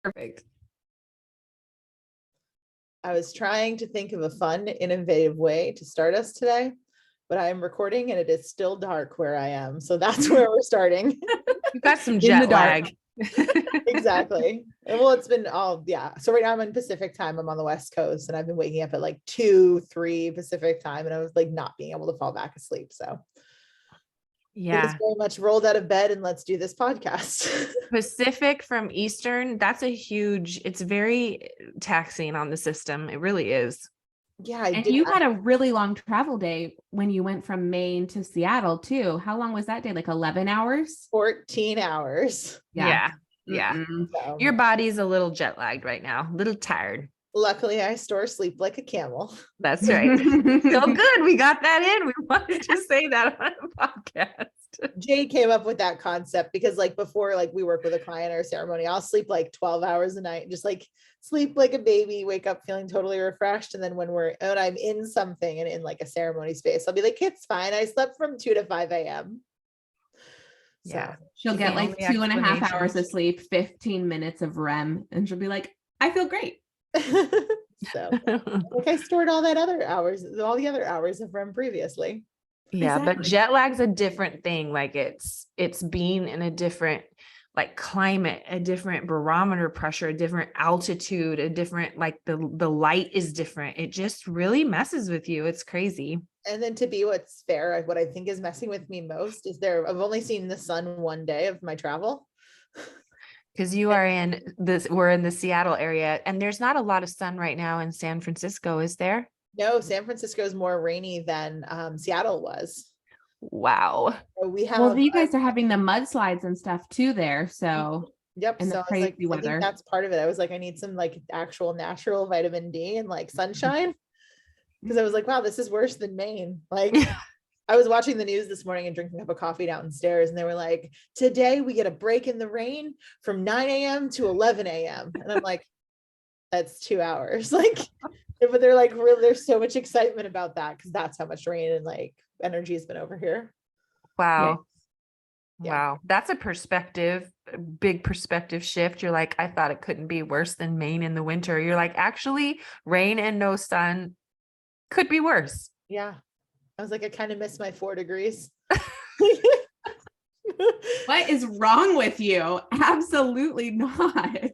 Perfect. I was trying to think of a fun, innovative way to start us today, but I am recording and it is still dark where I am. So that's where we're starting. You've got some the jet dark. lag. Exactly. Well, it's been yeah. So right now I'm in Pacific time. I'm on the West Coast and I've been waking up at like 2, 3 Pacific time and I was like not being able to fall back asleep. So Yeah. it's very much rolled out of bed and let's do this podcast. Pacific from Eastern, it's very taxing on the system. It really is. Yeah. And you had a really long travel day when you went from Maine to Seattle too. How long was that day? Like 11 hours? 14 hours. Yeah. So, Your body's a little jet lagged right now, a little tired. luckily I store sleep like a camel. That's right. So good. We got that in. We wanted to say that on a podcast. Jade came up with that concept because like before, like we work with a client or a ceremony, I'll sleep like 12 hours a night, just like sleep like a baby, wake up feeling totally refreshed. And then when I'm in something and in like a ceremony space, I'll be like, it's fine. I slept from 2 to 5 a.m. Yeah. She'll get like 2.5 hours of sleep, 15 minutes of REM, and she'll be like, I feel great. So like I stored all the other hours of REM previously. Yeah, Exactly. but jet lag's a different thing. Like it's being in a different like climate, a different barometer pressure, a different altitude, a different like the light is different. It just really messes with you. It's crazy. And then to be what's fair, what I think is messing with me most is I've only seen the sun one day of my travel. Because we're in the Seattle area and there's not a lot of sun right now in San Francisco, is there? No, San Francisco is more rainy than Seattle was. Wow. So you guys are having the mudslides and stuff too there. So yep. And So the crazy I weather. think that's part of it. I was like, I need some like actual natural vitamin D and like sunshine. Because I was like, wow, this is worse than Maine. Like I was watching the news this morning and drinking a cup of coffee downstairs and they were like, today we get a break in the rain from 9 a.m. to 11 a.m. And I'm like, that's 2 hours. Like, but they're like, really, there's so much excitement about that because that's how much rain and like energy has been over here. Wow. Yeah. Wow. That's a big perspective shift. You're like, I thought it couldn't be worse than Maine in the winter. You're like, actually, rain and no sun could be worse. Yeah. I was like, I kind of miss my 4 degrees. What is wrong with you? Absolutely not.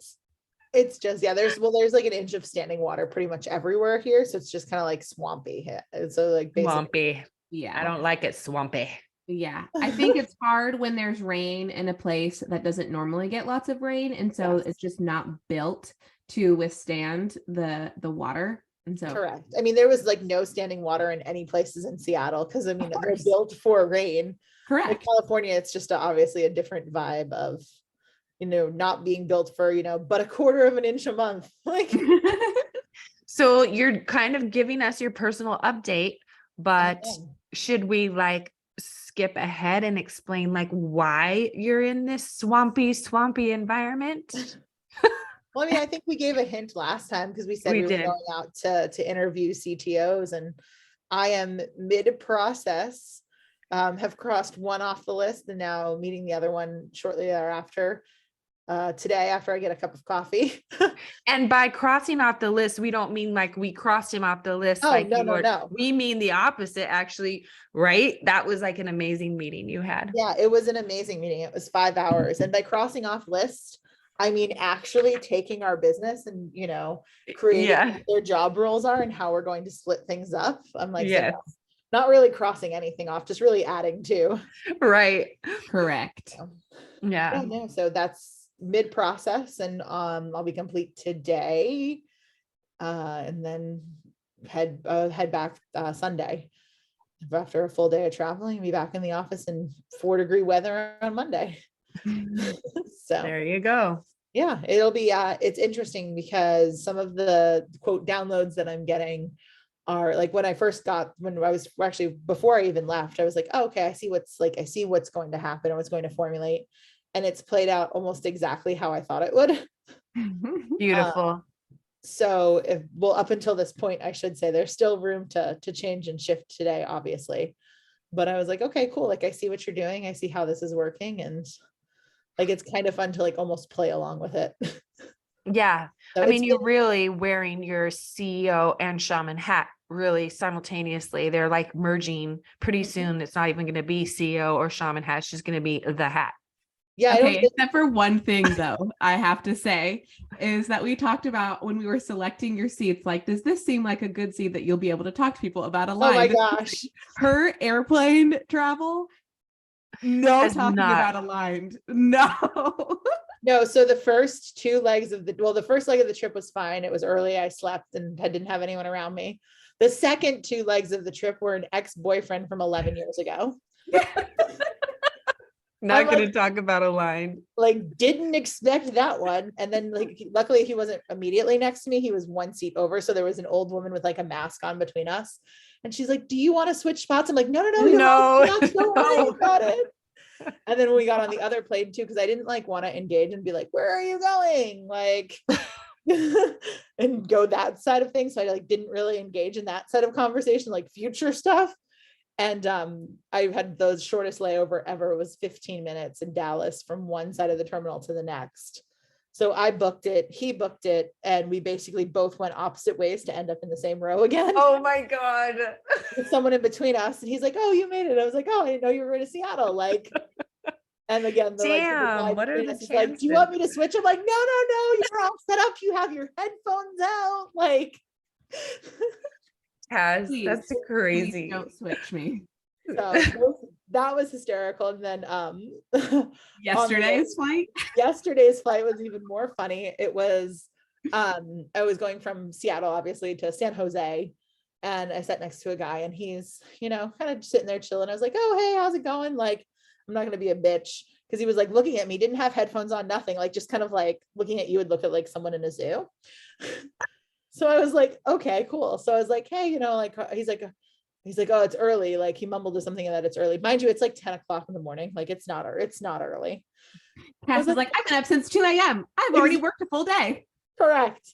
It's just, yeah, there's like an inch of standing water pretty much everywhere here. So it's just kind of like swampy. So like basically, Swampy. Yeah. I don't like it swampy. Yeah. I think it's hard when there's rain in a place that doesn't normally get lots of rain. And so it's just not built to withstand the water. And so correct. I mean, there was like no standing water in any places in Seattle because I mean, they're built for rain. Correct. In California, it's just obviously a different vibe of, not being built for, but a quarter of an inch a month. Like, so you're kind of giving us your personal update, but should we like skip ahead and explain like why you're in this swampy environment? Well, I mean, I think we gave a hint last time because we said we were going out to interview CTOs and I am mid-process, have crossed one off the list and now meeting the other one shortly thereafter. Today after I get a cup of coffee. And by crossing off the list, we don't mean like we crossed him off the list. Oh, no. We mean the opposite, actually, right? That was like an amazing meeting you had. Yeah, it was an amazing meeting. It was 5 hours. And by crossing off list, I mean actually taking our business and, creating what their job roles are and how we're going to split things up. I'm like, so not really crossing anything off, just really adding to. Right. Correct. Yeah. No, so that's mid-process and I'll be complete today and then head back Sunday after a full day of traveling, be back in the office in 4-degree weather on Monday. So there you go. Yeah, it'll be it's interesting because some of the quote downloads that I'm getting are like when I was actually before I even left, I was like, oh, okay, I see what's going to happen or what's going to formulate. And it's played out almost exactly how I thought it would. Beautiful. So up until this point, I should say there's still room to change and shift today, obviously. But I was like, okay, cool. Like I see what you're doing. I see how this is working. And like, it's kind of fun to like almost play along with it. Yeah. So I it's mean, you're really wearing your CEO and shaman hat really simultaneously. They're like merging pretty soon. It's not even going to be CEO or shaman hat. It's just going to be the hat. yeah, I don't Okay, think except for one thing though, I have to say is that we talked about when we were selecting your seats, like, does this seem like a good seat that you'll be able to talk to people about a oh line? my gosh. Her airplane travel, no Has talking not. about aligned. No. No, so the first two legs of the first leg of the trip was fine. It was early. I slept and I didn't have anyone around me. The second two legs of the trip were an ex-boyfriend from 11 years ago. Not I'm going to like, talk about a line. like didn't expect that one. And then like luckily he wasn't immediately next to me. He was one seat over. So there was an old woman with like a mask on between us. And she's like, do you want to switch spots? I'm like, no, you're No. all spots. Don't worry about it. And then when we got on the other plane too, because I didn't like want to engage and be like, where are you going? Like and go that side of things. So I like didn't really engage in that side of conversation, like future stuff. And I had the shortest layover ever. It was 15 minutes in Dallas from one side of the terminal to the next. So I booked it, he booked it, and we basically both went opposite ways to end up in the same row again. Oh my God. With someone in between us. And he's like, oh, you made it. I was like, oh, I didn't know you were going to Seattle. Like, and again, the Damn, what are the is like, do you want me to switch? I'm like, no, you're all set up. You have your headphones out. Like, Taz, Please, that's crazy. please don't switch me. so that was hysterical. And then Yesterday's flight. yesterday's flight was even more funny. It was I was going from Seattle obviously to San Jose, and I sat next to a guy and he's, you know, kind of sitting there chilling. I was like, oh hey, how's it going? Like, I'm not gonna be a bitch, because he was like looking at me, didn't have headphones on, nothing, like just kind of like looking at you would look at like someone in a zoo. So I was like, okay, cool. So I was like, hey, you know, like he's like, oh, it's early. Like he mumbled to something that it's early. Mind you, it's like 10 o'clock in the morning. Like it's not early. Cass is like, I've been up since 2 a.m. I've already worked a full day. Correct.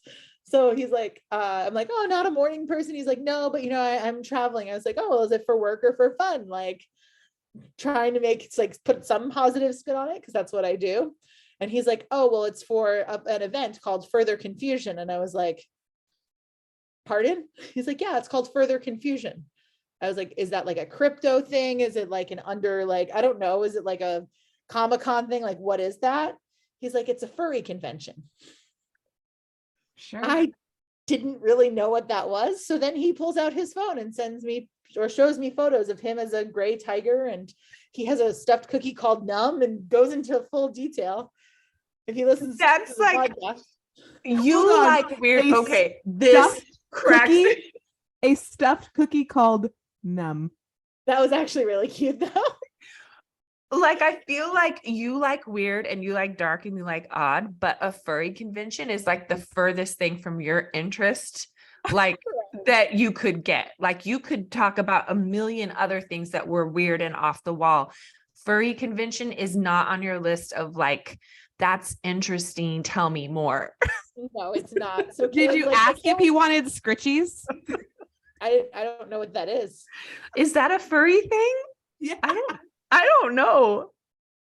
So he's like, I'm like, oh, not a morning person. He's like, no, but you know, I'm traveling. I was like, oh, well, is it for work or for fun? Like trying to make it's like put some positive spin on it, because that's what I do. And he's like, oh, well, it's for an event called Further Confusion. And I was like, pardon? He's like, yeah, it's called Further Confusion. I was like, is that like a crypto thing? Is it like an under, like, I don't know. Is it like a Comic-Con thing? Like, what is that? He's like, it's a furry convention. Sure. I didn't really know what that was. So then he pulls out his phone and sends me or shows me photos of him as a gray tiger. And he has a stuffed cookie called Numb and goes into full detail. If he listens That's to the like, podcast. you Hold on. like weird. A Okay. This cracks cookie? me. A stuffed cookie called Numb. That was actually really cute though. Like, I feel like you like weird and you like dark and you like odd, but a furry convention is like the furthest thing from your interest, like that you could get. Like you could talk about a million other things that were weird and off the wall. Furry convention is not on your list of like, that's interesting, tell me more. No, it's not. So Did you ask if he wanted scritchies? I don't know what that is. Is that a furry thing? Yeah. I don't know.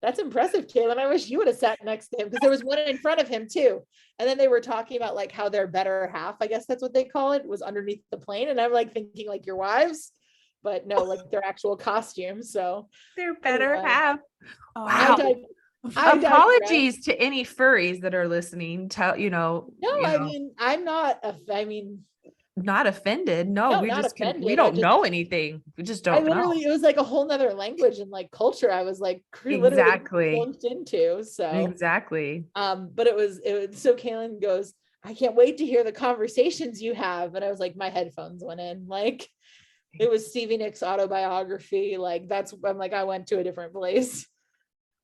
That's impressive, Kaylin. I wish you would have sat next to him, because there was one in front of him too. And then they were talking about like how their better half, I guess that's what they call it, was underneath the plane. And I'm like thinking like your wives, but no, like their actual costumes. So Their better anyway. half. Oh, Wow. I Apologies to any furries that are listening. No, I mean, I'm not, not offended. No, No, we not just offended. we I don't just- know anything. We just don't know. it was like a whole nother language and like culture I was like Exactly. literally plunged into. So Exactly. but it was so Kaylin goes, I can't wait to hear the conversations you have. And I was like, my headphones went in, like it was Stevie Nicks' autobiography. Like I'm like, I went to a different place.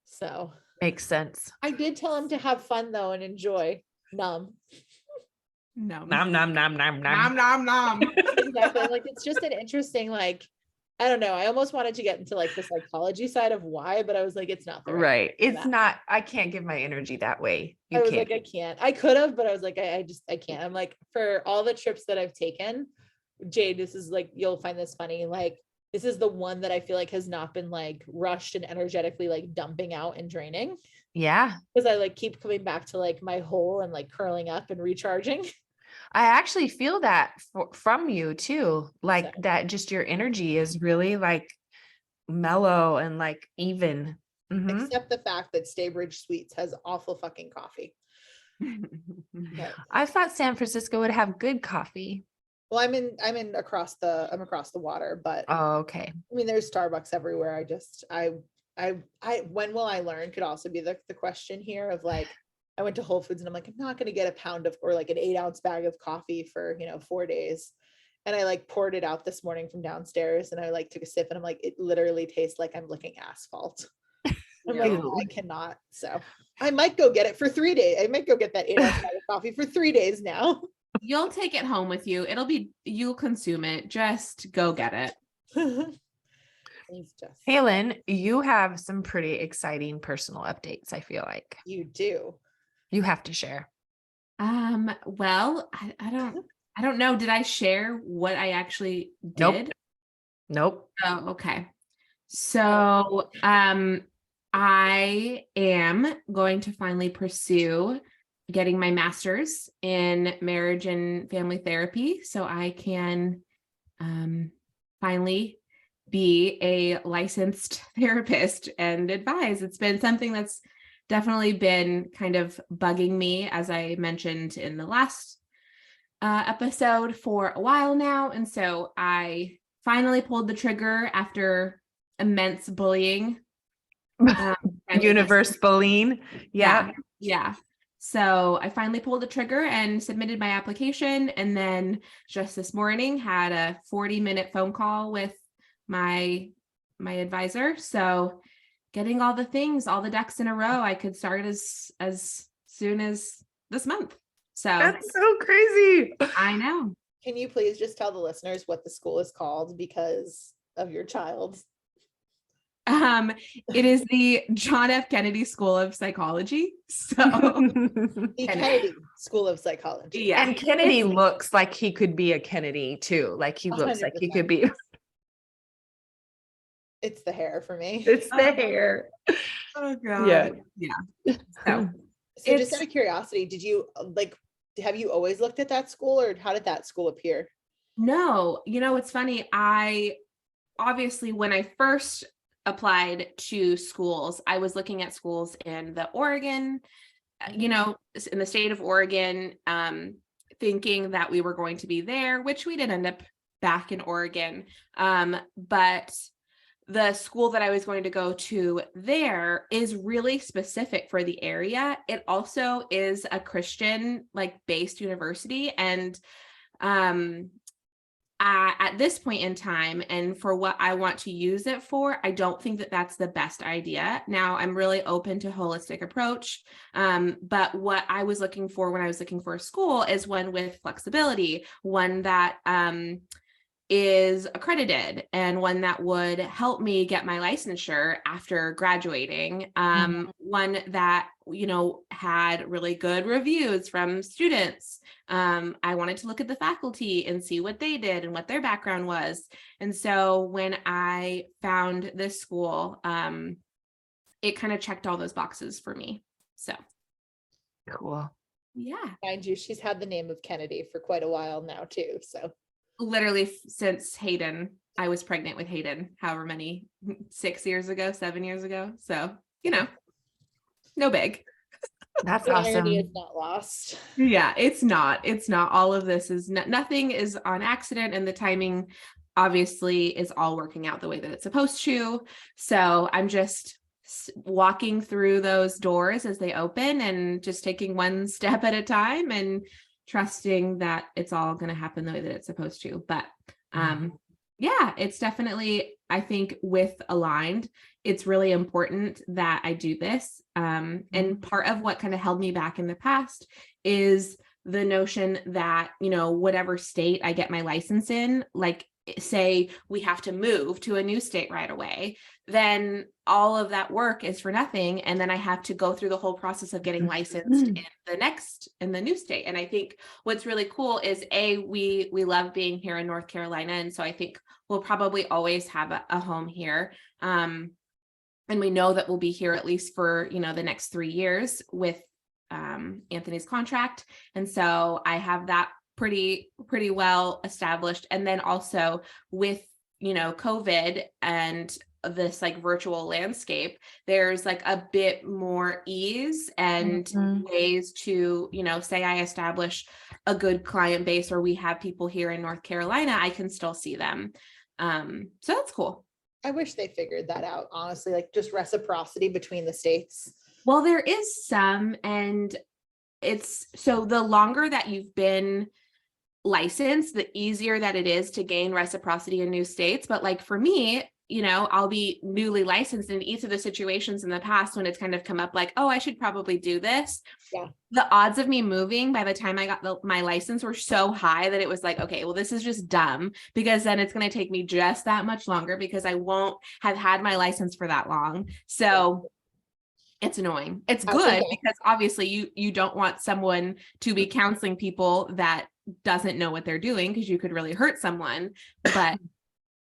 So Makes sense. I did tell him to have fun though and enjoy. Numb. No. Nom nom nom nom Nom nom. nom nom. Exactly. Like it's just an interesting, like, I don't know. I almost wanted to get into like the psychology side of why, but I was like, it's not the Right. for It's that. not, I can't give my energy that way. I You was can't. like, I can't. I could have, but I was like, I can't. I'm like, for all the trips that I've taken, Jade, this is like, you'll find this funny. Like, this is the one that I feel like has not been like rushed and energetically like dumping out and draining. Yeah. because I like keep coming back to like my hole and like curling up and recharging. I actually feel that from you too. Like So, that just your energy is really like mellow and like even. Mhm. except the fact that Staybridge Suites has awful fucking coffee. But I thought San Francisco would have good coffee. well, I'm across the water, but Oh, okay. I mean, there's Starbucks everywhere. When will I learn could also be the question here of like, I went to Whole Foods and I'm like, I'm not going to get a pound of, or like an 8-ounce bag of coffee for, 4 days. And I like poured it out this morning from downstairs and I like took a sip and I'm like, it literally tastes like I'm licking asphalt. I'm like, Ew. I cannot. So I might go get it for 3 days. I might go get that 8-ounce bag of coffee for 3 days now. You'll take it home with you. You'll consume it. Just go get it. It's just, Kaylin, you have some pretty exciting personal updates, I feel like. you do. You have to share. Well, I don't know. Did I share what I actually did? Nope. Oh, okay. So, I am going to finally pursue getting my master's in marriage and family therapy so I can finally be a licensed therapist and advise. It's been something that's definitely been kind of bugging me, as I mentioned in the last episode, for a while now. And so I finally pulled the trigger after immense bullying. Universe bullying. Yeah. Yeah. So I finally pulled the trigger and submitted my application. And then just this morning had a 40-minute phone call with my advisor. So getting all the ducks in a row, I could start as soon as this month. So That's so crazy. I know. Can you please just tell the listeners what the school is called because of your child? It is the John F. Kennedy School of Psychology. So The Kennedy School of Psychology. yeah. And Kennedy looks like he could be a Kennedy too. Like he looks like he could be. It's the hair for me. It's the hair. Oh God. Yeah. So just out of curiosity, did you have you always looked at that school or how did that school appear? No, it's funny. I obviously, when I first applied to schools, I was looking at schools in the Oregon, in the state of Oregon, thinking that we were going to be there, which we did end up back in Oregon. But the school that I was going to go to there is really specific for the area. It also is a Christian based university. And at this point in time, and for what I want to use it for, I don't think that that's the best idea. Now, I'm really open to holistic approach, but what I was looking for when I was looking for a school is one with flexibility, one that is accredited, and one that would help me get my licensure after graduating, one that had really good reviews from students. I wanted to look at the faculty and see what they did and what their background was. And so when I found this school, it kind of checked all those boxes for me. So Cool. Yeah. Mind you, she's had the name of Kennedy for quite a while now too. So literally since Hayden, I was pregnant with Hayden, however many, 7 years ago. So, no big. That's the awesome. irony is not lost. Yeah, it's not. All of this is nothing is on accident, and the timing obviously is all working out the way that it's supposed to. So I'm just walking through those doors as they open and just taking one step at a time and trusting that it's all going to happen the way that it's supposed to. But yeah, it's definitely, I think, with Aligned, it's really important that I do this. And part of what kind of held me back in the past is the notion that, whatever state I get my license in, say we have to move to a new state right away, then all of that work is for nothing. And then I have to go through the whole process of getting licensed in the new state. And I think what's really cool is we love being here in North Carolina. And so I think we'll probably always have a home here. And we know that we'll be here at least for, the next 3 years with Anthony's contract. And so I have that pretty well established. And then also with, COVID and this like virtual landscape, there's like a bit more ease and ways to, say I establish a good client base, or we have people here in North Carolina, I can still see them. So that's cool. I wish they figured that out, honestly, like just reciprocity between the states. Well, there is some, and it's so the longer that you've been licensed, the easier that it is to gain reciprocity in new states. But like for me, I'll be newly licensed in each of the situations in the past when it's kind of come up like, oh, I should probably do this. Yeah. The odds of me moving by the time I got my license were so high that it was like, okay, well, this is just dumb, because then it's going to take me just that much longer because I won't have had my license for that long. So it's annoying. It's good because obviously you don't want someone to be counseling people that doesn't know what they're doing, because you could really hurt someone. But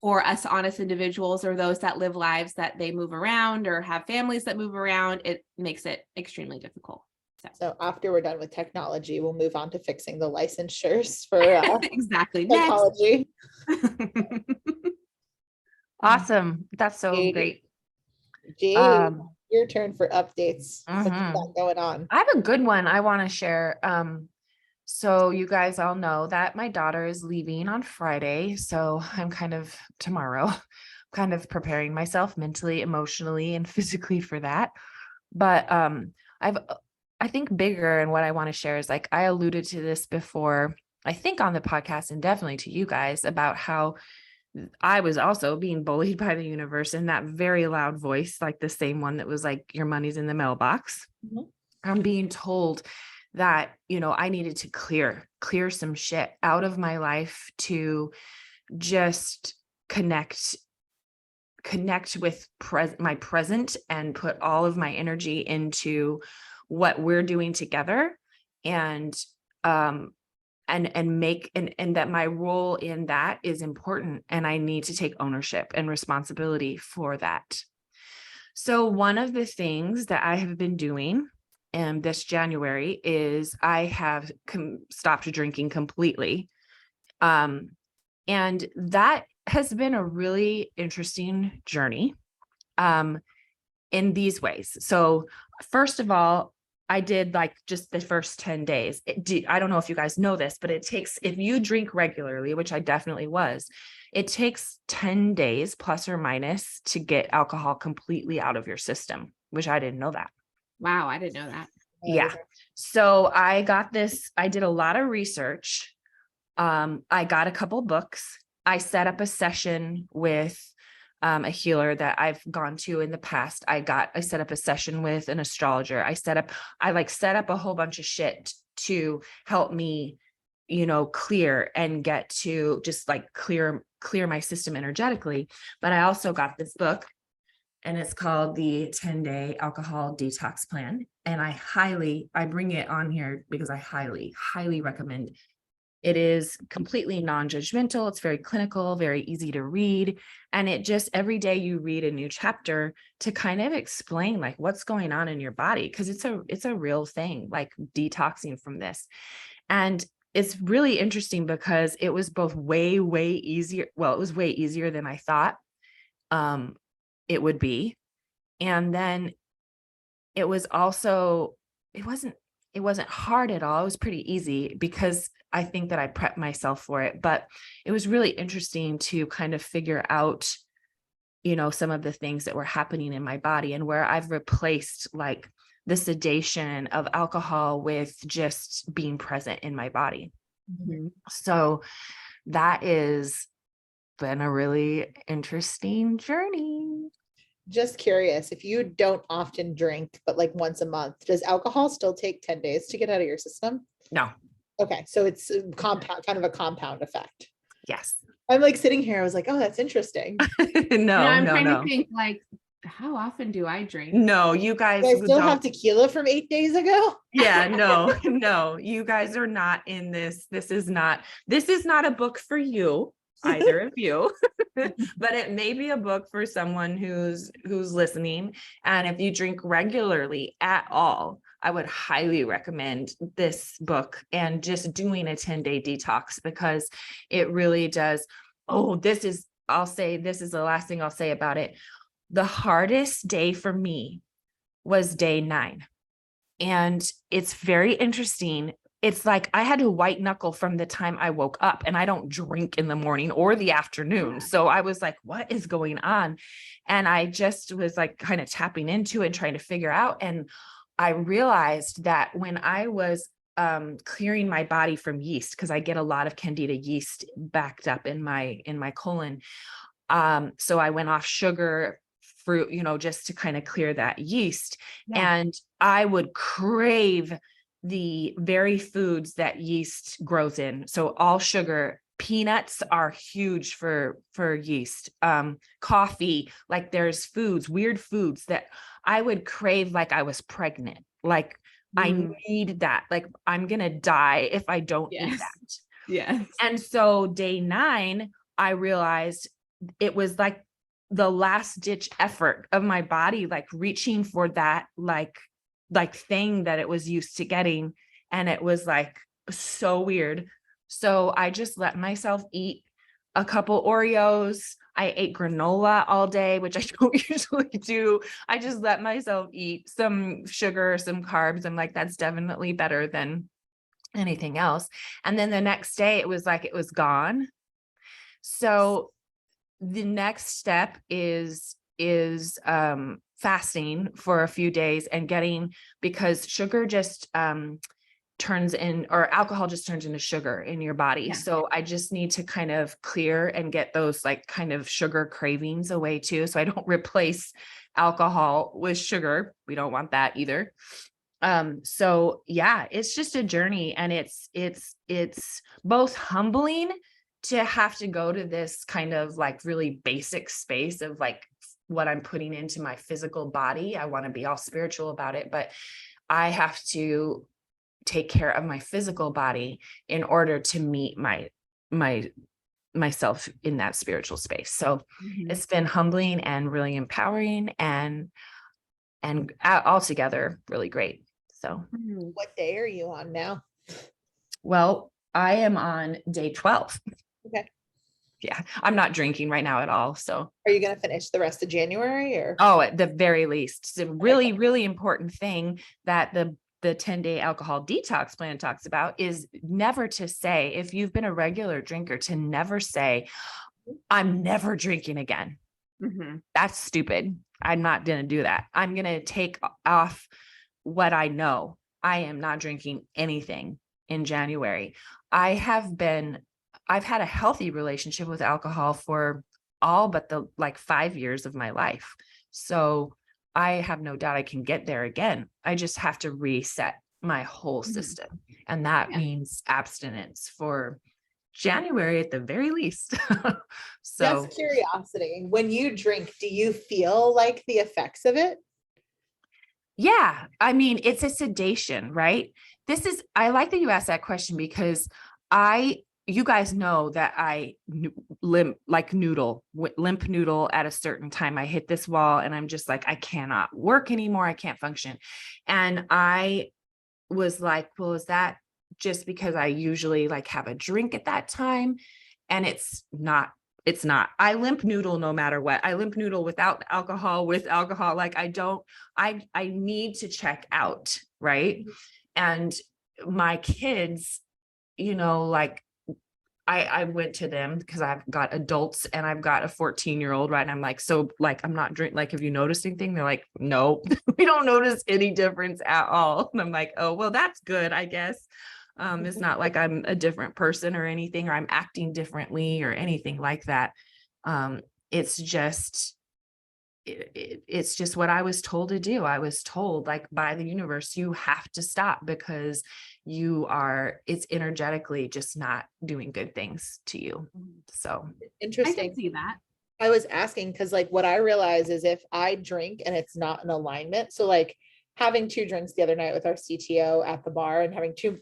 for us honest individuals, or those that live lives that they move around or have families that move around, it makes it extremely difficult. So after we're done with technology, we'll move on to fixing the licensures for exactly psychology. Awesome. That's so great. Jade, your turn for updates. What you Mhm. got going on? I have a good one I want to share. So you guys all know that my daughter is leaving on Friday. So I'm tomorrow, kind of preparing myself mentally, emotionally, and physically for that. But I think bigger, and what I want to share is, like, I alluded to this before, I think on the podcast, and definitely to you guys, about how I was also being bullied by the universe in that very loud voice, like the same one that was like, your money's in the mailbox. Mhm. I'm being told that, I needed to clear some shit out of my life to just connect with my present, and put all of my energy into what we're doing together, and make, and that my role in that is important, and I need to take ownership and responsibility for that. So one of the things that I have been doing this January is I have stopped drinking completely. And that has been a really interesting journey in these ways. So first of all, I did like just the first 10 days. I don't know if you guys know this, but it takes, if you drink regularly, which I definitely was, it takes 10 days plus or minus to get alcohol completely out of your system, which I didn't know that. Wow, I didn't know that. Yeah. So I did a lot of research. I got a couple books. I set up a session with a healer that I've gone to in the past. I set up a session with an astrologer. I set up a whole bunch of shit to help me, clear and get to just like clear my system energetically. But I also got this book, and it's called the 10-Day Alcohol Detox Plan. And I bring it on here because I highly, highly recommend it. It is completely non-judgmental. It's very clinical, very easy to read. And it just, every day you read a new chapter to kind of explain like what's going on in your body. Cause it's a real thing, like detoxing from this. And it's really interesting because it was both way, way easier. Well, it was way easier than I thought it would be. And then it was also, it wasn't hard at all. It was pretty easy because I think that I prepped myself for it, but it was really interesting to kind of figure out, some of the things that were happening in my body, and where I've replaced like the sedation of alcohol with just being present in my body. Mm-hmm. So that is been a really interesting journey. Just curious, if you don't often drink, but like once a month, does alcohol still take 10 days to get out of your system? No. Okay. So it's a compound, kind of a compound effect. Yes. I'm like sitting here, I was like, oh, that's interesting. I'm trying to think, like, how often do I drink? No, you guys Do I still have tequila from 8 days ago? Yeah, no, you guys are not in this. This is not a book for you. either of you, but it may be a book for someone who's listening. And if you drink regularly at all, I would highly recommend this book and just doing a 10-day detox, because it really does. I'll say this is the last thing I'll say about it. The hardest day for me was day 9. And it's very interesting. It's like I had to white knuckle from the time I woke up, and I don't drink in the morning or the afternoon. So I was like, what is going on? And I just was like kind of tapping into it and trying to figure out. And I realized that when I was clearing my body from yeast, because I get a lot of candida yeast backed up in my colon. So I went off sugar, fruit, just to kind of clear that yeast. Yeah. And I would crave the very foods that yeast grows in. So all sugar, peanuts are huge for yeast. Coffee, like there's weird foods that I would crave like I was pregnant. Like I need that. Like I'm going to die if I don't eat that. Yes. And so day 9, I realized it was like the last ditch effort of my body, like reaching for that, like thing that it was used to getting. And it was like so weird. So I just let myself eat a couple Oreos. I ate granola all day, which I don't usually do. I just let myself eat some sugar, some carbs. I'm like, that's definitely better than anything else. And then the next day it was like, it was gone. So the next step is fasting for a few days and because sugar just alcohol just turns into sugar in your body. Yeah. So I just need to kind of clear and get those like kind of sugar cravings away too. So I don't replace alcohol with sugar. We don't want that either. So yeah, it's just a journey, and it's both humbling to have to go to this kind of like really basic space of like what I'm putting into my physical body. I want to be all spiritual about it, but I have to take care of my physical body in order to meet myself in that spiritual space. So it's been humbling and really empowering and altogether really great. So what day are you on now? Well, I am on day 12. Okay. Yeah, I'm not drinking right now at all. So are you going to finish the rest of January or? Oh, at the very least. It's a really, really important thing that the 10-day alcohol detox plan talks about is never to say, if you've been a regular drinker, to never say, I'm never drinking again. That's stupid. I'm not going to do that. I'm going to take off what I know. I am not drinking anything in January. I've had a healthy relationship with alcohol for all but the 5 years of my life. So I have no doubt I can get there again. I just have to reset my whole system. And that means abstinence for January at the very least. So just curiosity, when you drink, do you feel like the effects of it? yeah, I mean, it's a sedation, right? I like that you asked that question because you guys know that I limp noodle at a certain time. I hit this wall and I'm just like, I cannot work anymore. I can't function. And I was like, well, is that just because I usually have a drink at that time? And it's not. I limp noodle no matter what. I limp noodle without alcohol, with alcohol. I need to check out. Right. And my kids, I went to them because I've got adults and I've got a 14-year-old, right? And I'm like, so I'm not drinking. Have you noticed anything? They're like, no, we don't notice any difference at all. And I'm like, oh, well, that's good, I guess. It's not like I'm a different person or anything, or I'm acting differently or anything like that. It's just what I was told to do. I was told by the universe, you have to stop because it's energetically just not doing good things to you. So interesting. I can see that. I was asking because what I realize is if I drink and it's not in alignment, so having 2 drinks the other night with our CTO at the bar and having 2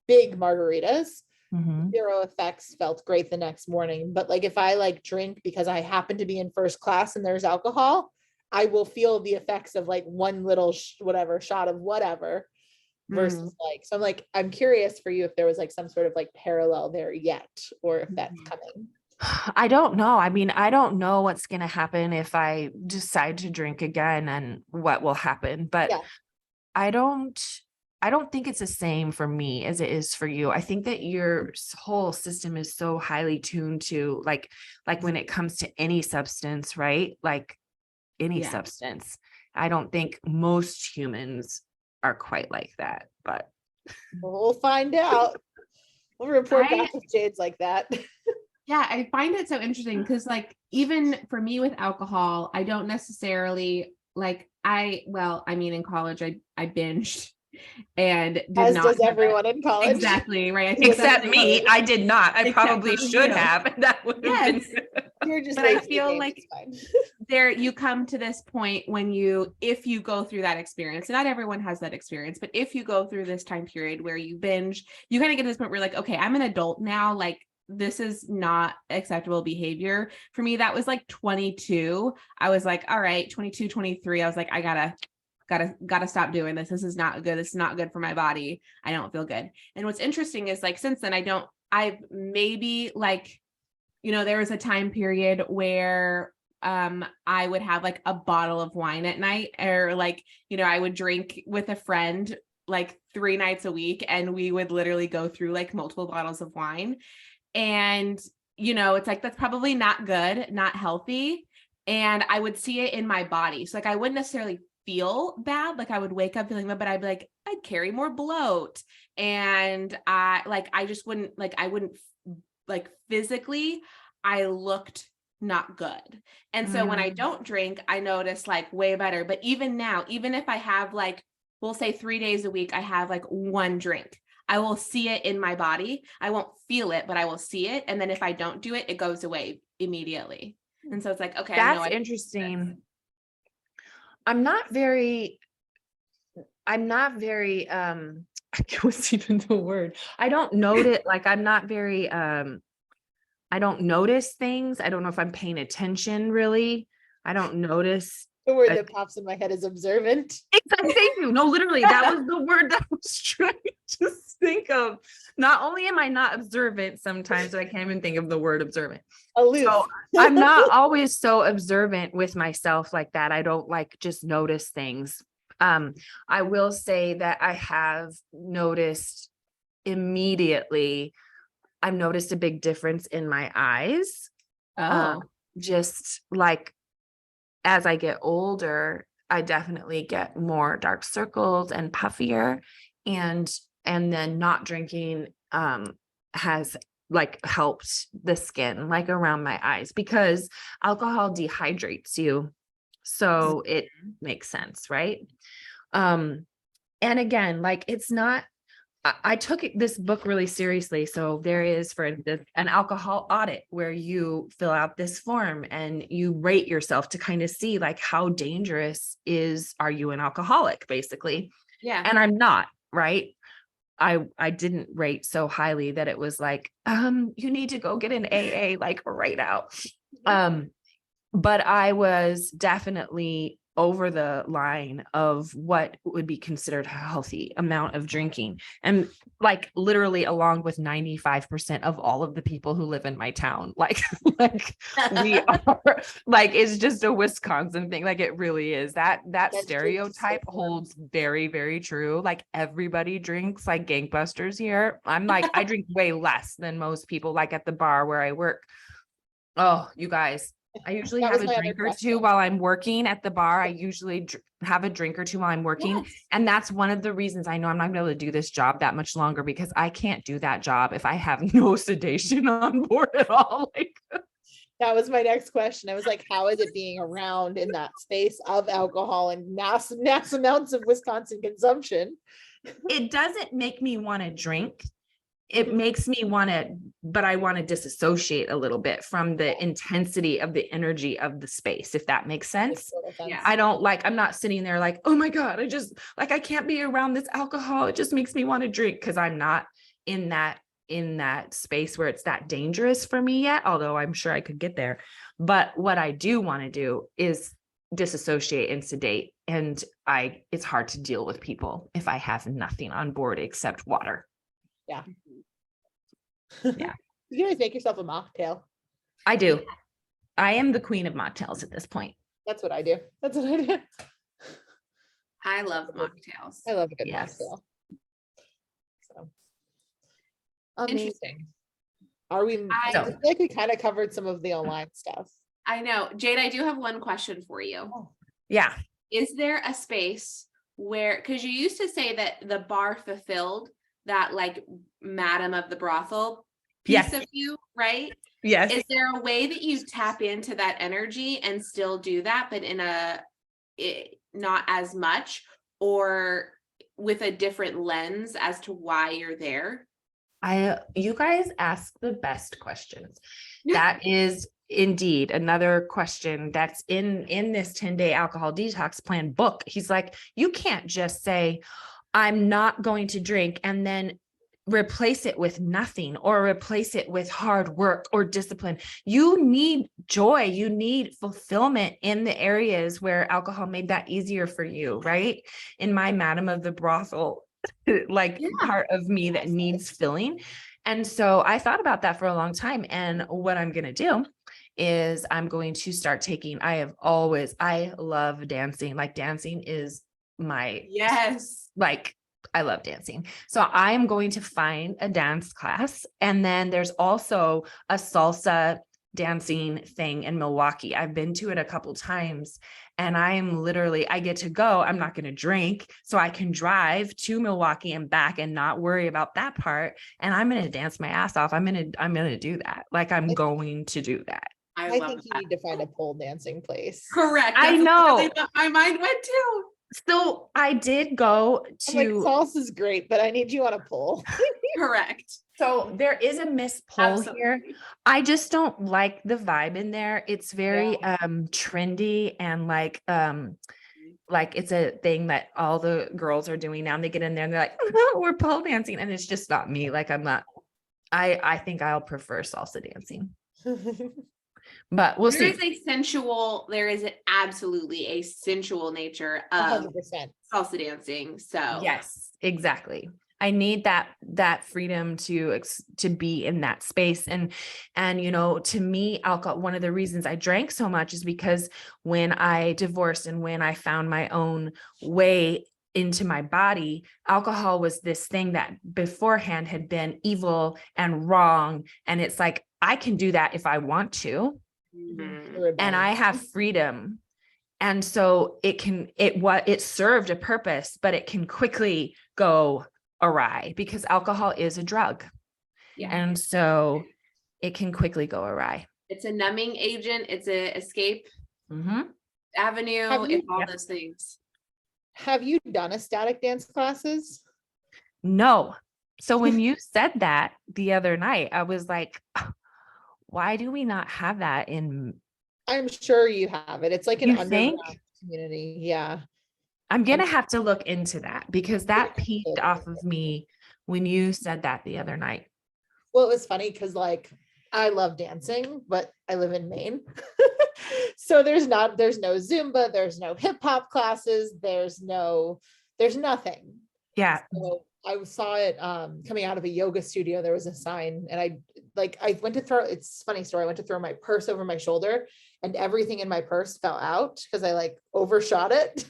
big margaritas, Mhm. zero effects, felt great the next morning. But like if I like drink because I happen to be in first class and there's alcohol, I will feel the effects of like one little whatever shot of whatever versus like, so I'm like, I'm curious for you if there was like some sort of like parallel there yet, or if that's coming. I don't know. I mean, I don't know what's going to happen if I decide to drink again and what will happen, but Yeah. I don't I don't think it's the same for me as it is for you. I think that your whole system is so highly tuned to like when it comes to any substance, right? Like any Yeah. substance. I don't think most humans are quite like that, but We'll find out. We'll report back if Jade's like that. Yeah, I find it so interesting because like even for me with alcohol, I don't necessarily like I mean in college I binged and did As not does everyone in college. exactly right. I think except that's me, I did not. I Except probably for should you. have. That would have been Yes. You're just But I late to the feel game, like it's fine. there you come to this point when if you go through that experience, and not everyone has that experience, but if you go through this time period where you binge, you kind of get to this point where you're like, okay, I'm an adult now, like this is not acceptable behavior. For me, that was like 22. I was like, all right, 22, 23. I was like, I gotta stop doing this. This is not good. This is not good for my body. I don't feel good. And what's interesting is like, since then I've maybe like, there was a time period where I would have like a bottle of wine at night, or like, I would drink with a friend like 3 nights a week, and we would literally go through like multiple bottles of wine. And, it's like, that's probably not good, not healthy. And I would see it in my body. So like, I wouldn't necessarily feel bad. Like I would wake up feeling bad, but I'd be like, I'd carry more bloat. And I just wouldn't like physically, I looked not good. And so when I don't drink, I notice like way better. But even now, even if I have like, we'll say 3 days a week, I have like one drink, I will see it in my body. I won't feel it, but I will see it. And then if I don't do it, it goes away immediately. And so it's like, okay, that's interesting. I'm not very what's even the word? I don't notice, like I'm not very I don't notice things. I don't know if I'm paying attention really. I don't notice. The word that pops in my head is observant. Exactly. Thank you. No, literally, that was the word that I was trying to think of. Not only am I not observant sometimes, but I can't even think of the word observant. Aloof. So I'm not always so observant with myself like that. I don't like just notice things. I will say that I have noticed immediately, I've noticed a big difference in my eyes. Just like as I get older, I definitely get more dark circles and puffier, and then not drinking has like helped the skin like around my eyes, because alcohol dehydrates you. So it makes sense, right? And again, like it's not, I took this book really seriously. So there is, for instance, an alcohol audit where you fill out this form and you rate yourself to kind of see like how dangerous are you an alcoholic, basically. Yeah. And I'm not, right? I didn't rate so highly that it was like, you need to go get an AA like right out. But I was definitely over the line of what would be considered a healthy amount of drinking. And like literally along with 95% of all of the people who live in my town, like we are like, it's just a Wisconsin thing. Like it really is that stereotype holds very, very true. Like everybody drinks like gangbusters here. I'm like, I drink way less than most people, like at the bar where I work. Oh, you guys, I usually have a drink or two while I'm working at the bar. I usually have a drink or two while I'm working. Yes. And that's one of the reasons I know I'm not going to be able to do this job that much longer, because I can't do that job if I have no sedation on board at all. Like, that was my next question. I was like, how is it being around in that space of alcohol and mass amounts of Wisconsin consumption? It doesn't make me want to drink. It makes me want to, but I want to disassociate a little bit from the intensity of the energy of the space, if that makes sense. Yeah. I'm not sitting there like, oh my God, I can't be around this alcohol. It just makes me want to drink, because I'm not in that in that space where it's that dangerous for me yet, although I'm sure I could get there. But what I do want to do is disassociate and sedate. And it's hard to deal with people if I have nothing on board except water. Yeah. Yeah. You can always make yourself a mocktail. I do. I am the queen of mocktails at this point. That's what I do. I love mocktails. I love a good Yes. mocktail. So amazing. I feel like we kind of covered some of the online stuff. I know. Jade, I do have one question for you. Yeah. Is there a space where, because you used to say that the bar fulfilled that like madam of the brothel piece of you, right? Yes. Is there a way that you tap into that energy and still do that, but in not as much, or with a different lens as to why you're there? You guys ask the best questions. That is indeed another question that's in this 10-day alcohol detox plan book. He's like, you can't just say, I'm not going to drink and then replace it with nothing or replace it with hard work or discipline. You need joy. You need fulfillment in the areas where alcohol made that easier for you, right? In my madam of the brothel, part of me that needs filling. And so I thought about that for a long time. And what I'm going to do is I'm going to start taking, I love dancing. Like dancing is my, I love dancing. So I'm going to find a dance class. And then there's also a salsa dancing thing in Milwaukee. I've been to it a couple times and I get to go. I'm not going to drink, so I can drive to Milwaukee and back and not worry about that part. And I'm going to dance my ass off. I'm going to do that. Like I'm going to do that. I think you need to find a pole dancing place. Correct. I know. My mind went to. So I did go to salsa's great, but I need you on a pole. Correct. So there is a Miss Pole here. I just don't like the vibe in there. It's very trendy and like it's a thing that all the girls are doing now. And they get in there and they're like, oh, we're pole dancing. And it's just not me. Like I'm not, I think I'll prefer salsa dancing. But we'll see. There is absolutely a sensual nature of 100% salsa dancing. So yes, exactly. I need that freedom to be in that space. And, to me, alcohol, one of the reasons I drank so much is because when I divorced and when I found my own way into my body, alcohol was this thing that beforehand had been evil and wrong. And it's like, I can do that if I want to. Mm-hmm. And I have freedom. And so it served a purpose, but it can quickly go awry because alcohol is a drug. Yeah. And so it can quickly go awry. It's a numbing agent. It's a escape avenue. It's all those things. Have you done ecstatic dance classes? No. So when you said that the other night, I was like, why do we not have that in? I'm sure you have it. It's like an underground community. Yeah. I'm going to have to look into that because that peaked off of me when you said that the other night. Well, it was funny because I love dancing, but I live in Maine. So there's no Zumba, there's no hip hop classes, there's nothing. Yeah. So I saw it coming out of a yoga studio. There was a sign and I went to throw, it's a funny story. I went to throw my purse over my shoulder and everything in my purse fell out because I overshot it.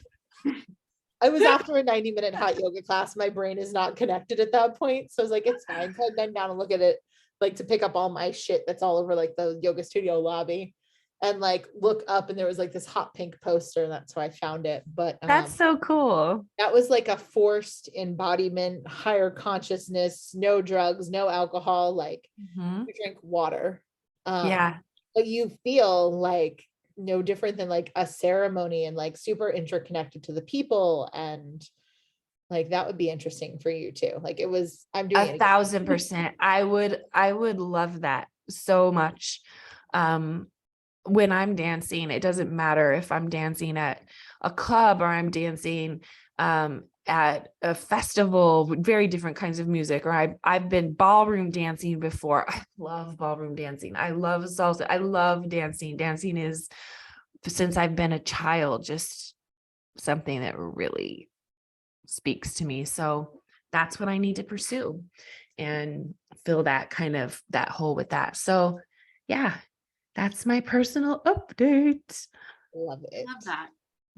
I was after a 90-minute hot yoga class. My brain is not connected at that point. So I was like, it's fine. So I bent down and look at it, to pick up all my shit that's all over the yoga studio lobby and look up and there was this hot pink poster and that's how I found it. But that's so cool. That was a forced embodiment, higher consciousness, no drugs, no alcohol, you drink water. But you feel no different than a ceremony and super interconnected to the people and that would be interesting for you too. I'm doing 1,000%. I would love that so much. When I'm dancing, it doesn't matter if I'm dancing at a club or I'm dancing at a festival with very different kinds of music, or I've been ballroom dancing before. I love ballroom dancing. I love salsa. I love dancing. Dancing is, since I've been a child, just something that really speaks to me. So that's what I need to pursue and fill that kind of that hole with that. So yeah, that's my personal update. Love it. Love that.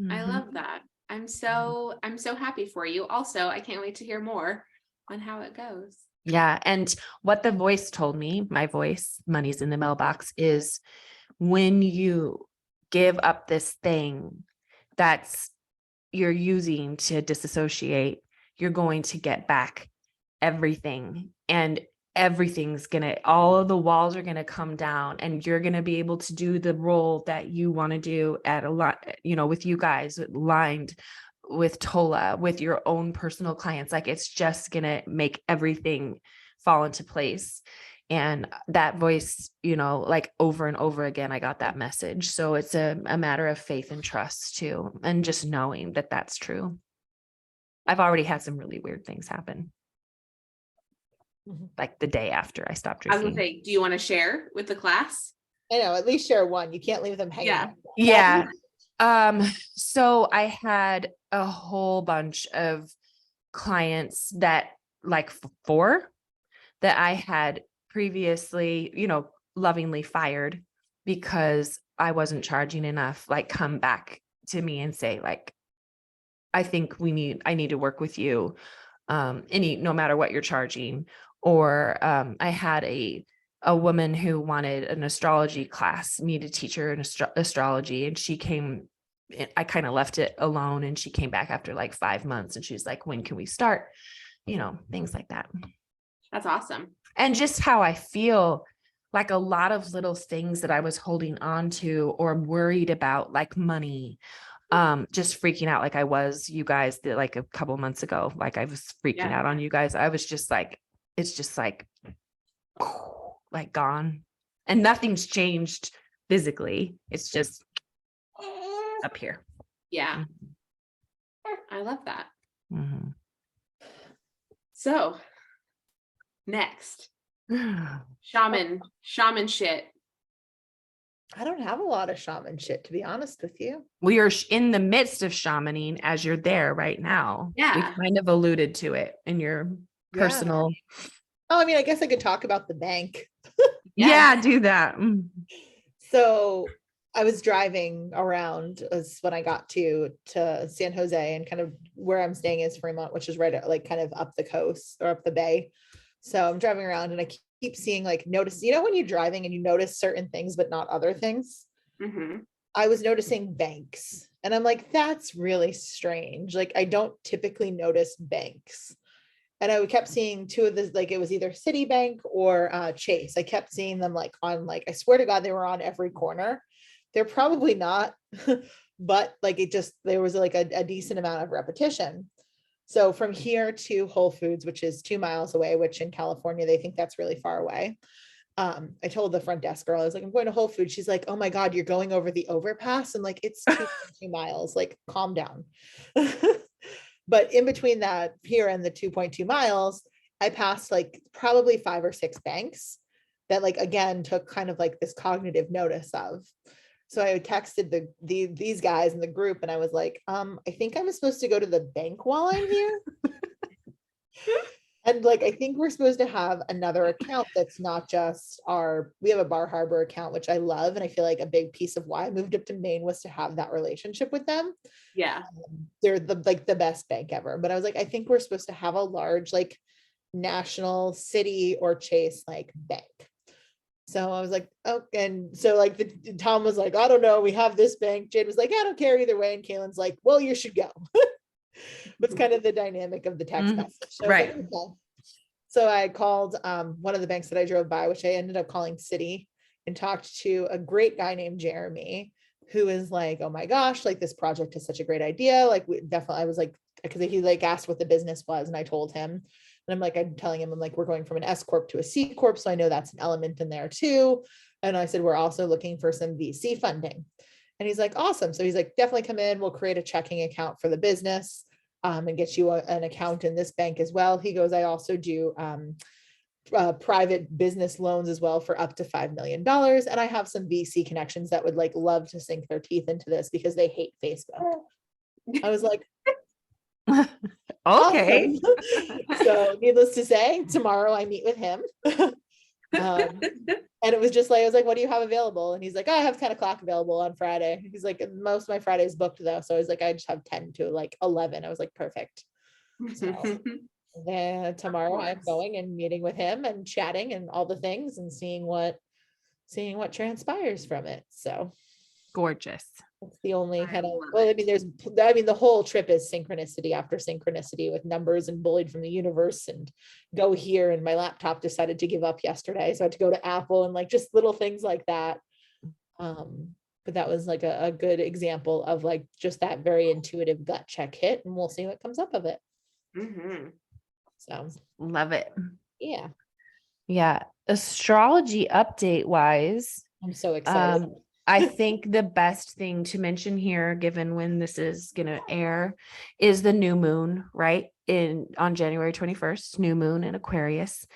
I Mhm. love that. I'm so happy for you. Also, I can't wait to hear more on how it goes. Yeah. And what the voice told me, my voice, money's in the mailbox, is when you give up this thing that's you're using to disassociate, you're going to get back everything, and everything's gonna, all of the walls are gonna come down, and you're gonna be able to do the role that you want to do at a lot, with you guys, aligned with Tola, with your own personal clients. Like, it's just gonna make everything fall into place. And that voice, like over and over again, I got that message. So it's a matter of faith and trust too, and just knowing that that's true. I've already had some really weird things happen, Mhm. like the day after I stopped I was gonna drinking. say, do you want to share with the class? I know, at least share one. You can't leave them hanging Yeah. out. Yeah. So I had a whole bunch of clients that, like, four that I had previously, lovingly fired because I wasn't charging enough, like, come back to me and say, like, I think I need to work with you, no matter what you're charging. Or I had a woman who wanted an astrology class, me to teach her an astrology, and she came. I kind of left it alone, and she came back after like 5 months, and she's like, "When can we start?" Things like that. That's awesome. And just how I feel, like a lot of little things that I was holding on to or worried about, like money, just freaking out like I was, you guys, like a couple months ago, like I was freaking Yeah. out on you guys. I was just like, it's just like gone, and nothing's changed physically. It's just up here. Yeah. I love that. Mhm. So next, shaman shit. I don't have a lot of shaman shit, to be honest with you. We are in the midst of shamaning as you're there right now. Yeah. We kind of alluded to it in your Yeah. personal. Oh, I mean, I guess I could talk about the bank. Yeah, do that. So I was driving around when I got to San Jose, and kind of where I'm staying is Fremont, which is right at, like, kind of up the coast or up the bay. So I'm driving around and I keep seeing, like, notice, when you're driving and you notice certain things, but not other things. Mm-hmm. I was noticing banks, and I'm like, that's really strange. Like, I don't typically notice banks. And I kept seeing two of this, like, it was either Citibank or Chase. I kept seeing them, like, on, like, I swear to God, they were on every corner. They're probably not, but like, there was like a decent amount of repetition. So from here to Whole Foods, which is 2 miles away, which in California, they think that's really far away. I told the front desk girl, I was like, I'm going to Whole Foods. She's like, oh my God, you're going over the overpass. And like, it's 2.2 miles, like, calm down. But in between that here and the 2.2 miles, I passed like probably 5 or 6 banks that, like, again, took kind of like this cognitive notice of. So I texted these guys in the group, and I was like, I think I'm supposed to go to the bank while I'm here. And like, I think we're supposed to have another account that's not just we have a Bar Harbor account, which I love. And I feel like a big piece of why I moved up to Maine was to have that relationship with them. Yeah. They're the best bank ever. But I was like, I think we're supposed to have a large, like, national Citi or Chase, like, bank. So I was like, oh, and so like Tom was like, I don't know, we have this bank. Jade was like, I don't care either way. And Kaylin's like, well, you should go. It's kind of the dynamic of the text message. So Right. like, okay. So I called one of the banks that I drove by, which I ended up calling Citi, and talked to a great guy named Jeremy, who is like, oh my gosh, like, this project is such a great idea. Like, I was like, because he like asked what the business was, and I told him. And I'm like, I'm telling him, I'm like, we're going from an S Corp to a C Corp. So I know that's an element in there too. And I said, we're also looking for some VC funding. And he's like, awesome. So he's like, definitely come in. We'll create a checking account for the business. and get you an account in this bank as well. He goes, I also do private business loans as well for up to $5 million. And I have some VC connections that would like love to sink their teeth into this because they hate Facebook. I was like, okay. awesome. So needless to say, tomorrow I meet with him. And it was just like, I was like, what do you have available? And he's like, oh, I have 10 o'clock available on Friday. He's like, most of my Fridays booked though. So I was like, I just have 10 to like 11. I was like, perfect. So then tomorrow I'm going and meeting with him and chatting and all the things and seeing what transpires from it. So Gorgeous. that's the only kind of, love well, I it. mean, the whole trip is synchronicity after synchronicity with numbers and bullied from the universe and go here. And my laptop decided to give up yesterday. So I had to go to Apple and like just little things like that. But that was like a good example of like just that very intuitive gut check hit, and we'll see what comes up of it. So Love it. yeah, Yeah. Astrology update wise, I'm so excited. I think the best thing to mention here, given when this is going to air, is the new moon, right? On January 21st, new moon in Aquarius.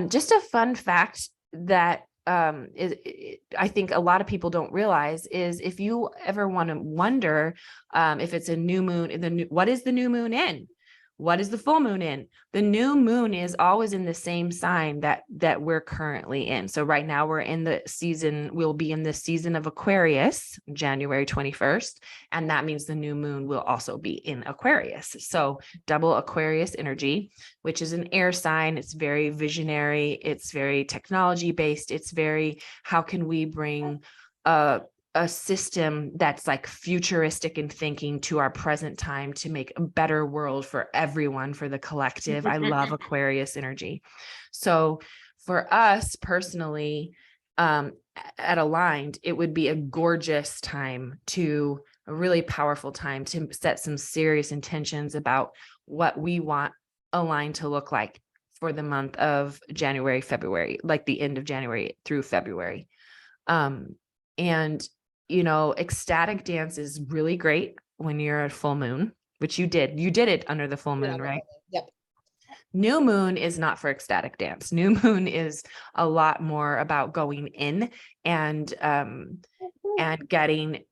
Just a fun fact that I think a lot of people don't realize is if you ever want to wonder if it's a new moon, what is the new moon in? What is the full moon in? The new moon is always in the same sign that we're currently in. So right now we'll be in the season of Aquarius, January 21st. And that means the new moon will also be in Aquarius. So double Aquarius energy, which is an air sign. It's very visionary. It's very technology based. It's very, how can we bring a system that's like futuristic in thinking to our present time to make a better world for everyone, for the collective. I love Aquarius energy. So for us personally, at Aligned, it would be a gorgeous time a really powerful time to set some serious intentions about what we want Aligned to look like for the month of January, February, like the end of January through February. And ecstatic dance is really great when you're at full moon, which you did it under the full moon, right? Yep. New moon is not for ecstatic dance. New moon is a lot more about going in and getting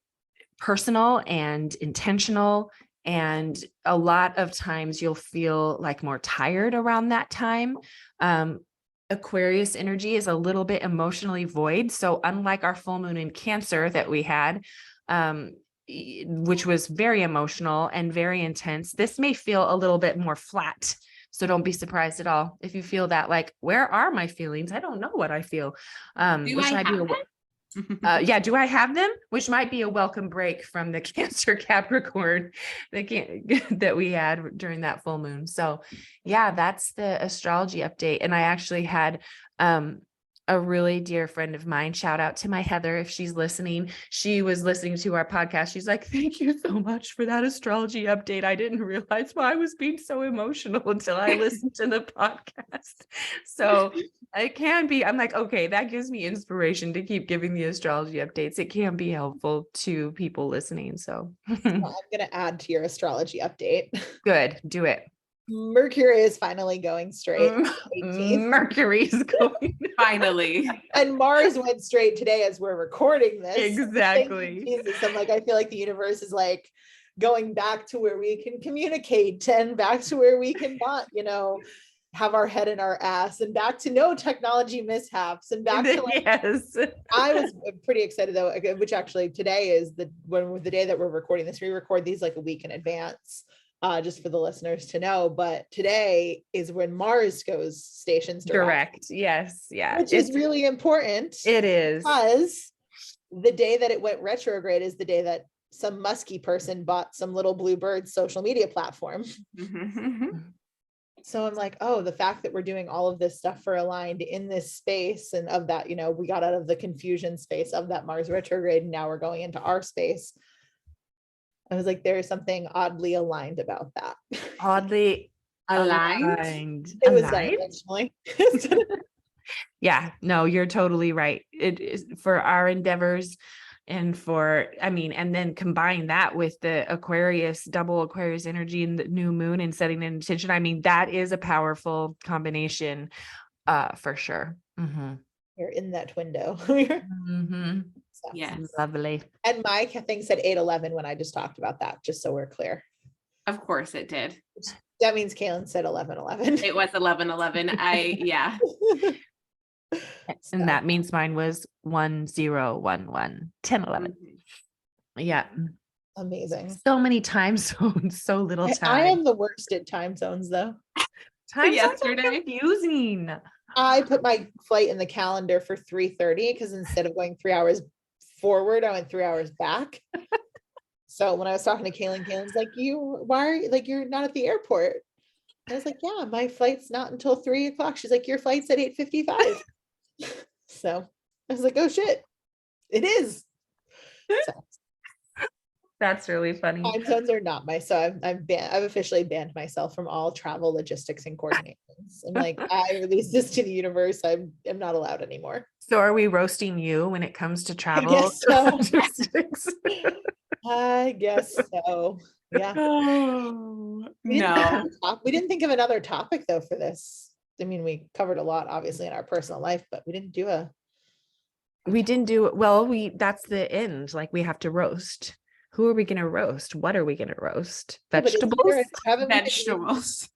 personal and intentional. And a lot of times you'll feel like more tired around that time. Aquarius energy is a little bit emotionally void. So unlike our full moon in Cancer that we had, which was very emotional and very intense, this may feel a little bit more flat. So don't be surprised at all if you feel that, like, where are my feelings? I don't know what I feel. Do I have them? Do I have them? Which might be a welcome break from the Cancer Capricorn that we had during that full moon. So yeah, that's the astrology update. And I actually had a really dear friend of mine, shout out to my Heather if she's listening. She was listening to our podcast. She's like, thank you so much for that astrology update. I didn't realize why I was being so emotional until I listened to the podcast. So it can be, I'm like, okay, that gives me inspiration to keep giving the astrology updates. It can be helpful to people listening. So Well, I'm going to add to your astrology update. Good. Do it. Mercury is finally going straight. Mercury's going Finally. And Mars went straight today as we're recording this. Exactly. Jesus, I'm like, I feel like the universe is like going back to where we can communicate and back to where we can not, have our head in our ass, and back to no technology mishaps, and back to like, yes. I was pretty excited though, which actually today is the day that we're recording this. We record these like a week in advance. Just for the listeners to know, but today is when Mars goes stations direct. Yes. Yeah. Which is really important. It is. Because the day that it went retrograde is the day that some musky person bought some little blue bird social media platform. So I'm like, oh, the fact that we're doing all of this stuff for Aligned in this space, and of that, we got out of the confusion space of that Mars retrograde, and now we're going into our space. I was like, there is something oddly aligned about that. Oddly aligned. It was intentionally. Yeah, no, you're totally right. It is for our endeavors And and then combine that with the double Aquarius energy and the new moon and setting an intention. I mean, that is a powerful combination, for sure. You're in that window. So. Yes. Lovely. And my thing said 8:11 when I just talked about that, just so we're clear. Of course it did. That means Kaylin said 11:11. It was 11:11. Yeah. And that means mine was 1011, 10:11. Yeah. Amazing. So many time zones, so little time. I am the worst at time zones though. Time zones are confusing. I put my flight in the calendar for 3:30 because instead of going 3 hours forward, I went 3 hours back. So when I was talking to Kaylin's like, why are you like, you're not at the airport? I was like, yeah, my flight's not until 3 o'clock. She's like, your flight's at 8:55. So I was like, oh shit, it is. So, that's really funny. time zones are not I've officially banned myself from all travel logistics and coordinations. And like, I release this to the universe. I'm not allowed anymore. So are we roasting you when it comes to travel logistics? I guess so. Yeah. Oh, We didn't think of another topic though for this. I mean, we covered a lot obviously in our personal life, but we didn't do that's the end. Like, we have to roast. Who are we going to roast? What are we going to roast? Vegetables? Vegetables.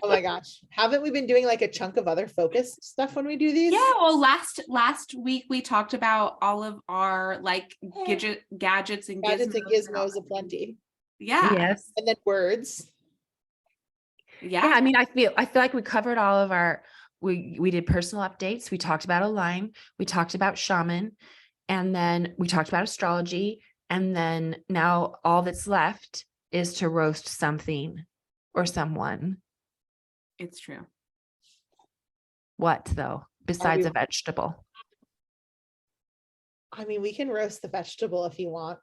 Oh my gosh. Haven't we been doing like a chunk of other focused stuff when we do these? Yeah. Well, last week we talked about all of our like gadgets and gizmos aplenty. Yeah. Yes. And then words. Yeah. I mean, I feel like we covered all of our, we did personal updates. We talked about Align. We talked about Shaman. And then we talked about astrology. And then now all that's left is to roast something or someone. It's true. What though, besides a vegetable? I mean, we can roast the vegetable if you want.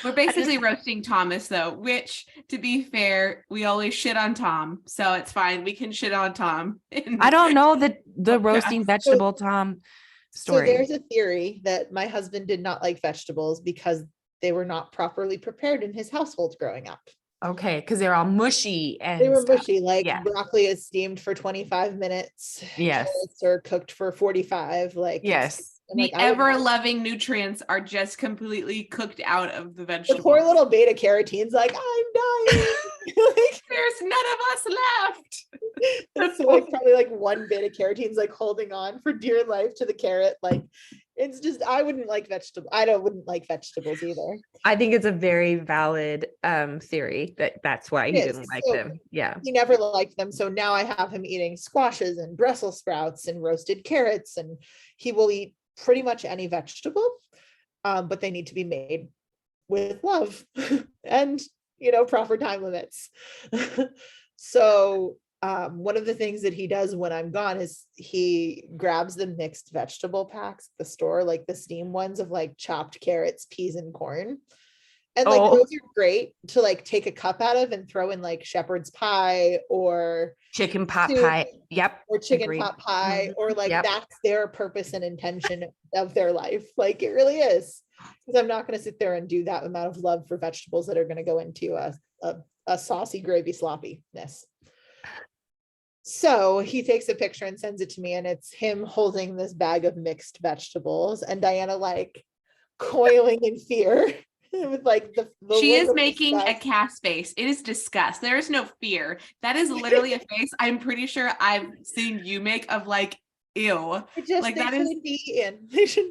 We're basically roasting Thomas though, which, to be fair, we always shit on Tom. So it's fine. We can shit on Tom. I don't know the roasting vegetable Tom story. So there's a theory that my husband did not like vegetables because they were not properly prepared in his household growing up. Okay, because they're all mushy and they were mushy, like broccoli is steamed for 25 minutes. Yes. Carrots are cooked for 45. Like, yes. The ever-loving nutrients are just completely cooked out of the vegetable. The poor little beta carotene's like, I'm dying. Like, there's none of us left. It's like probably like one beta carotene's like holding on for dear life to the carrot. Like, it's just, I wouldn't like vegetables. Wouldn't like vegetables either. I think it's a very valid theory that's why he didn't like them. Yeah. He never liked them. So now I have him eating squashes and Brussels sprouts and roasted carrots, and he will eat pretty much any vegetable, but they need to be made with love and, proper time limits. So one of the things that he does when I'm gone is he grabs the mixed vegetable packs at the store, like the steam ones of like chopped carrots, peas, and corn. And like those are great to like take a cup out of and throw in like shepherd's pie or chicken pot pie. Yep. Or chicken pot pie, or like that's their purpose and intention of their life. Like, it really is. Because I'm not going to sit there and do that amount of love for vegetables that are going to go into a saucy gravy sloppiness. So he takes a picture and sends it to me, and it's him holding this bag of mixed vegetables and Diana like coiling in fear. With like the she is making disgust. A cast face. It is disgust. There is no fear. That is literally a face I'm pretty sure I've seen you make of like, ew. Like that is be in. They should.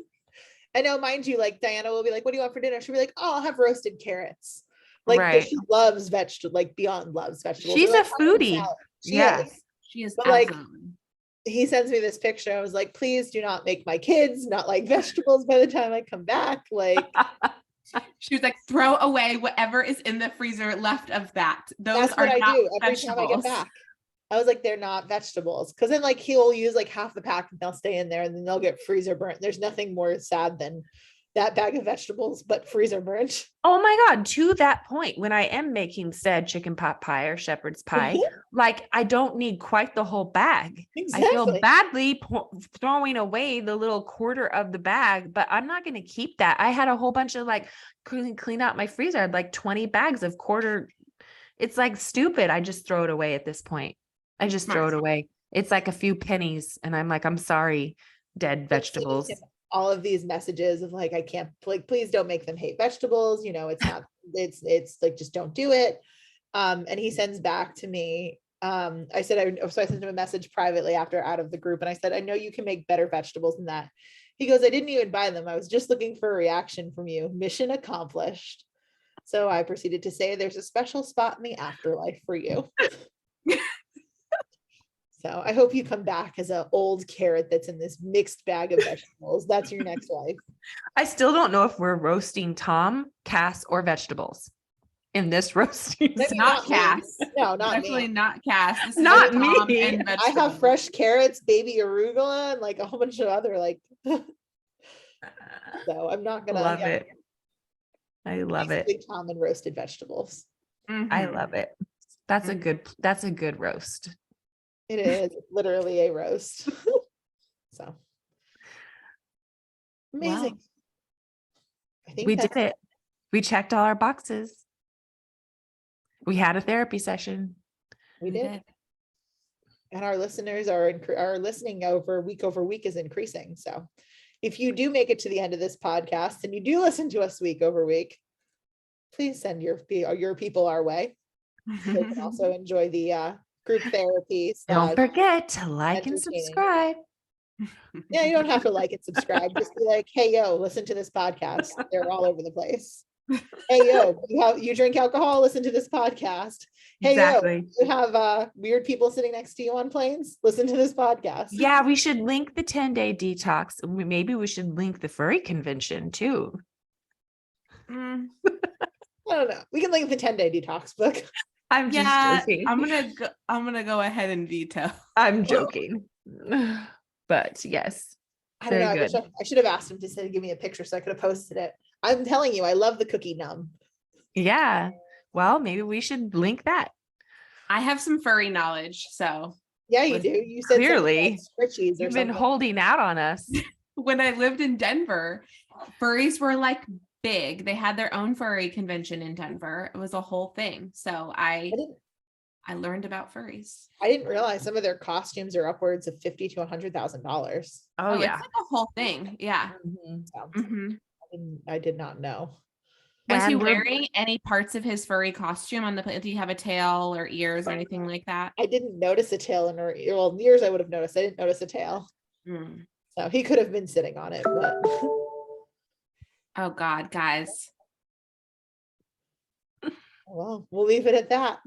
I know, mind you, like Diana will be like, what do you want for dinner? She'll be like, oh, I'll have roasted carrots. Like she loves vegetables, like beyond loves vegetables. She's a foodie. She is. But like, he sends me this picture. I was like, please do not make my kids not like vegetables by the time I come back. Like. She was like, throw away whatever is in the freezer left of that. That's what I do every time I get back. I was like, they're not vegetables. Because then like he'll use like half the pack and they'll stay in there and then they'll get freezer burnt. There's nothing more sad than that bag of vegetables, but freezer burnt. Oh my God, to that point, when I am making said chicken pot pie or shepherd's pie, like I don't need quite the whole bag. I feel Exactly. badly throwing away the little quarter of the bag, but I'm not going to keep that. I had a whole bunch of like clean out my freezer. I had like 20 bags of quarter. It's like stupid. I just throw it away at this point. I just throw it away. It's like a few pennies. And I'm like, I'm sorry, dead vegetables. All of these messages of like, I can't, like, please don't make them hate vegetables. You know, it's not, it's like, just don't do it. And he sends back to me. I said, so I sent him a message privately after out of the group. And I said, I know you can make better vegetables than that. He goes, I didn't even buy them. I was just looking for a reaction from you. Mission accomplished. So I proceeded to say, there's a special spot in the afterlife for you. So I hope you come back as an old carrot that's in this mixed bag of vegetables. That's your next life. I still don't know if we're roasting Tom, Cass, or vegetables in this roasting. It's not Cass. No, not Definitely me. not Cass. This is Not Tom me. and I have vegetables. fresh carrots, baby arugula, and like a whole bunch of other like. So I'm not gonna Love it. I love it. basically Tom and roasted vegetables. I love it. That's a good roast. It is literally a roast. So amazing. Wow. I think We did it. We checked all our boxes. We had a therapy session. We did. And our listeners are listening over week is increasing. So if you do make it to the end of this podcast and you do listen to us week over week, please send your people our way. So they can also enjoy the group therapy. Don't forget to like and entertaining. subscribe. Yeah, you don't have to like and subscribe. Just be like, hey, yo, listen to this podcast. They're all over the place. Hey, yo, you drink alcohol, listen to this podcast. Hey, Exactly. yo, you have weird people sitting next to you on planes, listen to this podcast. Yeah, we should link the 10-day detox. Maybe we should link the furry convention too. I don't know. We can link the 10-day detox book. I'm just joking. I'm gonna go ahead and veto. I'm joking. But yes. I don't know. Good. I should have asked him to give me a picture so I could have posted it. I'm telling you, I love the cookie numb. Yeah. Well, maybe we should link that. I have some furry knowledge, so Yeah, you do. You said clearly Scritchies or you've been something. holding out on us. when I lived in Denver, furries were like big. They had their own furry convention in Denver. It was a whole thing. So I learned about furries. I didn't realize some of their costumes are upwards of $50,000 to $100,000. Oh yeah. It's like a whole thing. Yeah. So, I did not know. Was he wearing any parts of his furry costume on the plane? Did he have a tail or ears or anything like that? I didn't notice a tail in her ear. Well, ears I would have noticed. I didn't notice a tail. So he could have been sitting on it, but oh God, guys. well, we'll leave it at that.